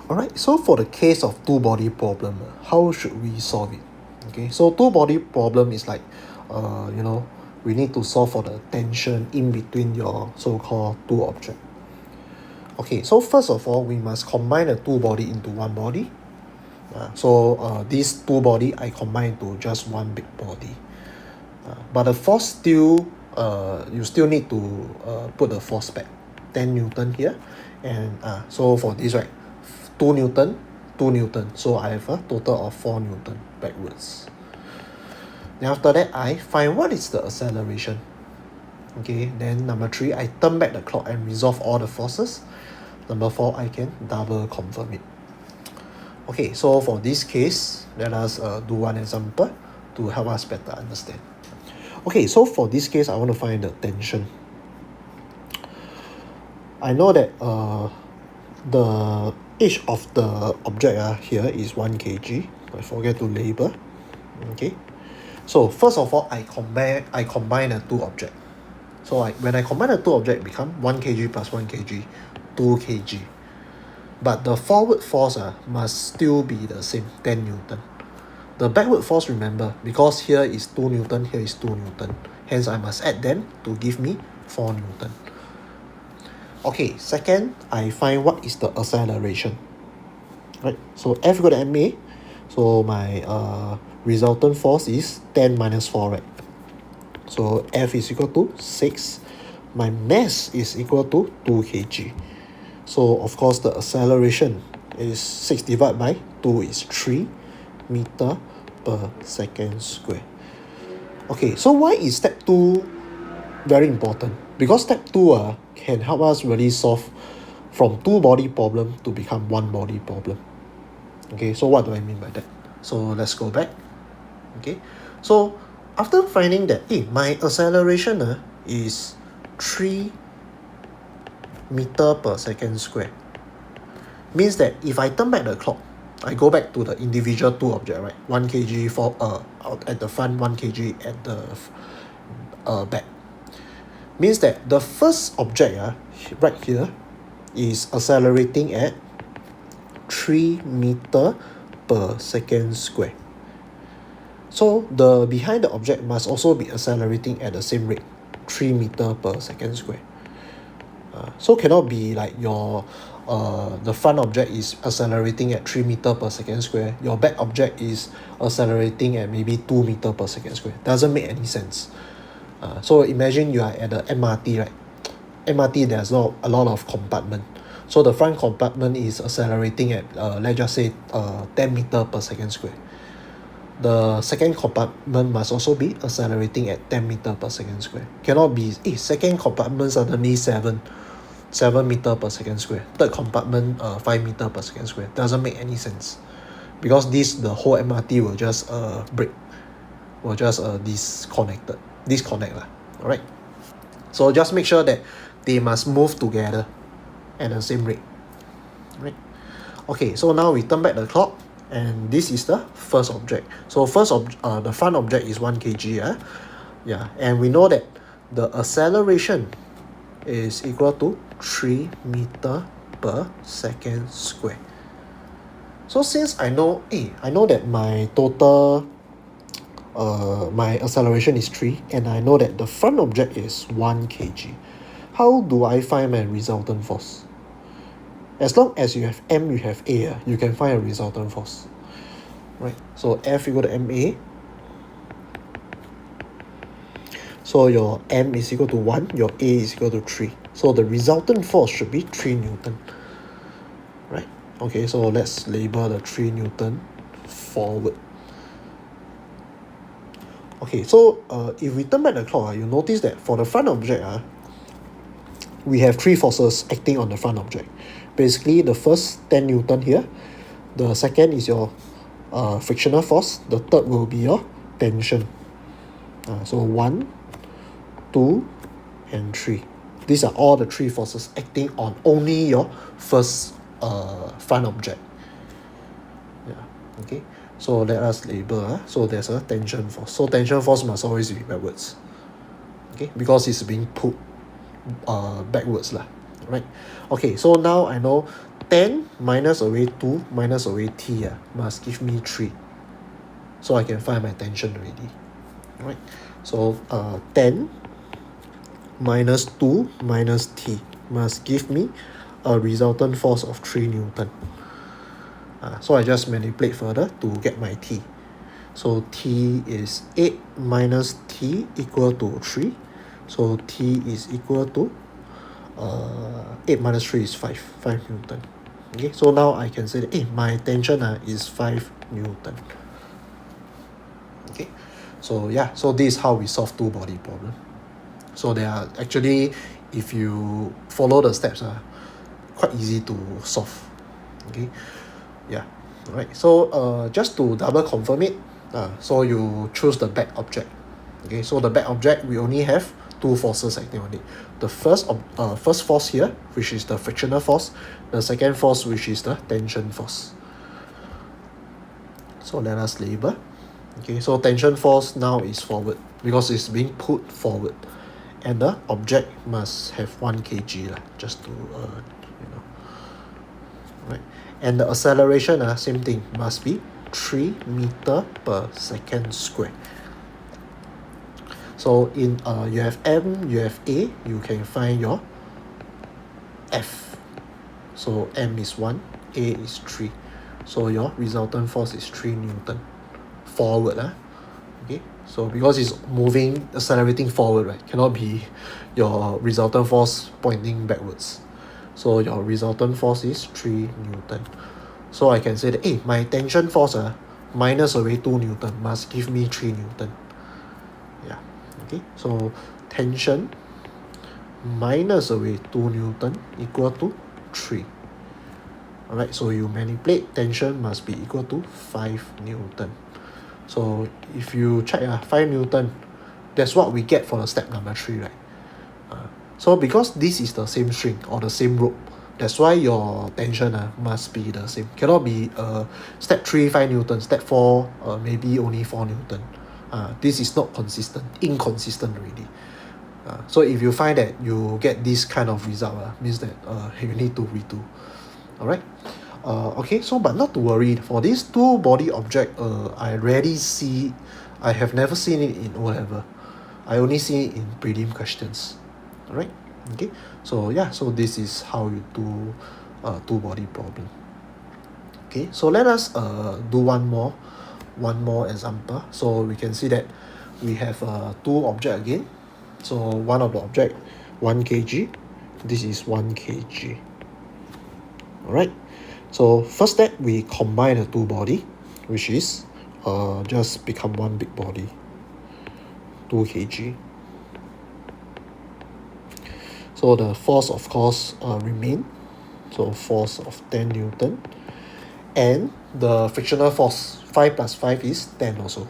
Alright, so for the case of two body problem, how should we solve it? Okay, so two body problem is like, we need to solve for the tension in between your so-called two objects. Okay, so first of all, we must combine the two body into one body. These two body I combine to just one big body. But the force still, you still need to put the force back, 10 Newton here, and so for this, right, 2 Newton, 2 Newton, so I have a total of 4 Newton backwards. Then after that, I find what is the acceleration. Okay, then number 3, I turn back the clock and resolve all the forces. Number 4, I can double confirm it. Okay, so for this case, let us do one example to help us better understand. Okay, so for this case, I want to find the tension. I know that the age of the object here is 1 kg. I forget to label. Okay, so first of all, I combine the two objects. So when I combine the two objects, become 1 kg plus 1 kg, 2 kg. But the forward force must still be the same, 10 Newton. The backward force, remember, because here is 2 Newton, here is 2 Newton. Hence, I must add them to give me 4 Newton. Okay, second, I find what is the acceleration. Right, so F equal to ma. So my resultant force is 10 minus 4, right? So F is equal to 6. My mass is equal to 2 kg. So of course the acceleration is 6 divided by 2 is 3 meter per second square. Okay, so why is step 2 very important? Because step 2 can help us really solve from two body problem to become one body problem. Okay, so what do I mean by that? So let's go back. Okay, so after finding that my acceleration is 3 meter per second square, means that if I turn back the clock, I go back to the individual two object, right? 1 kg for out at the front, 1 kg at the back. Means that the first object right here is accelerating at 3 meter per second square. So the behind the object must also be accelerating at the same rate, 3 meter per second square. So cannot be like your the front object is accelerating at 3 meter per second square, your back object is accelerating at maybe 2 meter per second square. Doesn't make any sense. So imagine you are at the MRT, right? MRT, there's a lot of compartment. So the front compartment is accelerating at let's just say 10 meter per second square. The second compartment must also be accelerating at 10 meter per second square. Cannot be second compartment suddenly 7 meter per second square, third compartment 5 meter per second square. Doesn't make any sense, because the whole MRT will just break, will just disconnect lah. Alright, so just make sure that they must move together at the same rate, right? Okay, so now we turn back the clock, and this is the first object. So the front object is 1 kg. And we know that the acceleration is equal to 3 meter per second square. So since I know that my total my acceleration is 3, and I know that the front object is 1 kg, how do I find my resultant force? As long as you have M, you have A, you can find a resultant force, right? So F equal to ma. So your M is equal to 1, your A is equal to 3. So the resultant force should be 3 Newton, right? Okay, so let's label the 3 Newton forward. Okay, so if we turn back the clock, you notice that for the front object, we have 3 forces acting on the front object. Basically, the first 10 Newton here, the second is your frictional force, the third will be your tension. So 1, 2, and 3. These are all the 3 forces acting on only your first front object. Okay, so let us label. So there's a tension force. So tension force must always be backwards. Okay, because it's being pulled backwards lah. Right? Okay, so now I know 10 minus away 2 minus away t must give me 3. So I can find my tension already. Right? So 10 minus 2 minus t must give me a resultant force of 3 Newton. So I just manipulate further to get my t. So t is 8 minus t equal to 3. So t is equal to 8 minus 3 is 5 Newton. Okay, so now I can say that my tension is 5 Newton. Okay, so yeah, so this is how we solve two body problem. So they are actually, if you follow the steps, quite easy to solve. Okay, yeah, alright. So just to double confirm it, so you choose the back object. Okay, so the back object, we only have two forces acting on it. The first force here, which is the frictional force. The second force, which is the tension force. So let us label. Okay, so tension force now is forward because it's being put forward, and the object must have 1 kg just to right. And the acceleration same thing, must be 3 meter per second square. So in you have M, you have A, you can find your F. So M is 1, A is 3. So your resultant force is 3 Newton. Forward. Okay. So because it's moving, accelerating forward, right? Cannot be your resultant force pointing backwards. So your resultant force is 3 Newton. So I can say that my tension force minus away 2 Newton must give me 3 Newton. Yeah. Okay. So tension minus away 2 Newton equal to 3. Alright, so you manipulate, tension must be equal to 5 Newton. So if you check 5 Newton, that's what we get for the step number 3, right? So because this is the same string or the same rope, that's why your tension must be the same. Cannot be step 3 5 Newton, step 4 maybe only 4 Newton. This is not consistent, inconsistent already. So if you find that you get this kind of result, means that you need to redo. Alright. Okay, so but not to worry, for these two body object, I rarely see, I have never seen it in O-level. I only see it in prelim questions. Alright, okay, so yeah, so this is how you do two body problem. Okay, so let us do one more example. So we can see that we have two object again. So one of the object 1 kg, this is 1 kg. Alright, so first step, we combine the two body, which is just become one big body, 2 kg. So the force, of course, remain. So force of 10 Newton. And the frictional force, 5 plus 5 is 10 also.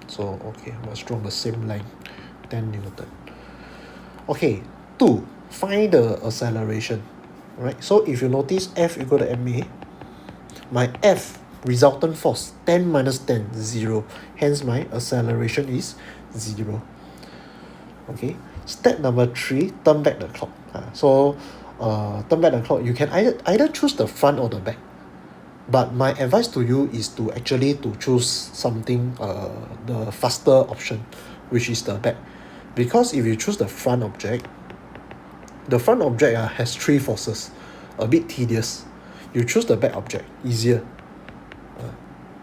So, okay, must draw the same line, 10 Newton. Okay, 2, find the acceleration. Right, so if you notice F equal to ma, my F resultant force 10 minus 10 0, hence my acceleration is 0. Okay, step number 3, turn back the clock. So turn back the clock, you can either choose the front or the back, but my advice to you is to actually to choose something the faster option, which is the back, because if you choose the front object, has 3 forces, a bit tedious. You choose the back object, easier.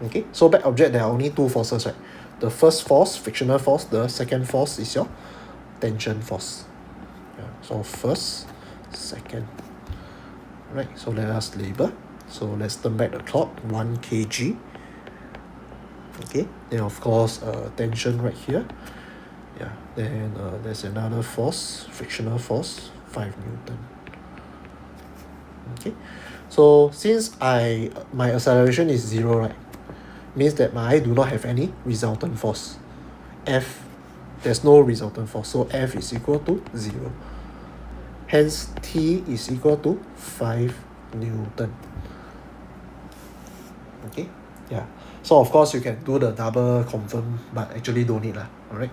Okay, so back object, there are only 2 forces, right? The first force, frictional force. The second force is your tension force. So first, second. Right, so let us label. So let's turn back the clock, 1 kg. Okay, then of course tension right here. Yeah, then there's another force, frictional force, 5 Newton. Okay, so since my acceleration is 0, right, means that I do not have any resultant force. F, there's no resultant force, so F is equal to 0. Hence T is equal to 5 Newton. Okay, yeah. So of course you can do the double confirm, but actually don't need. Alright.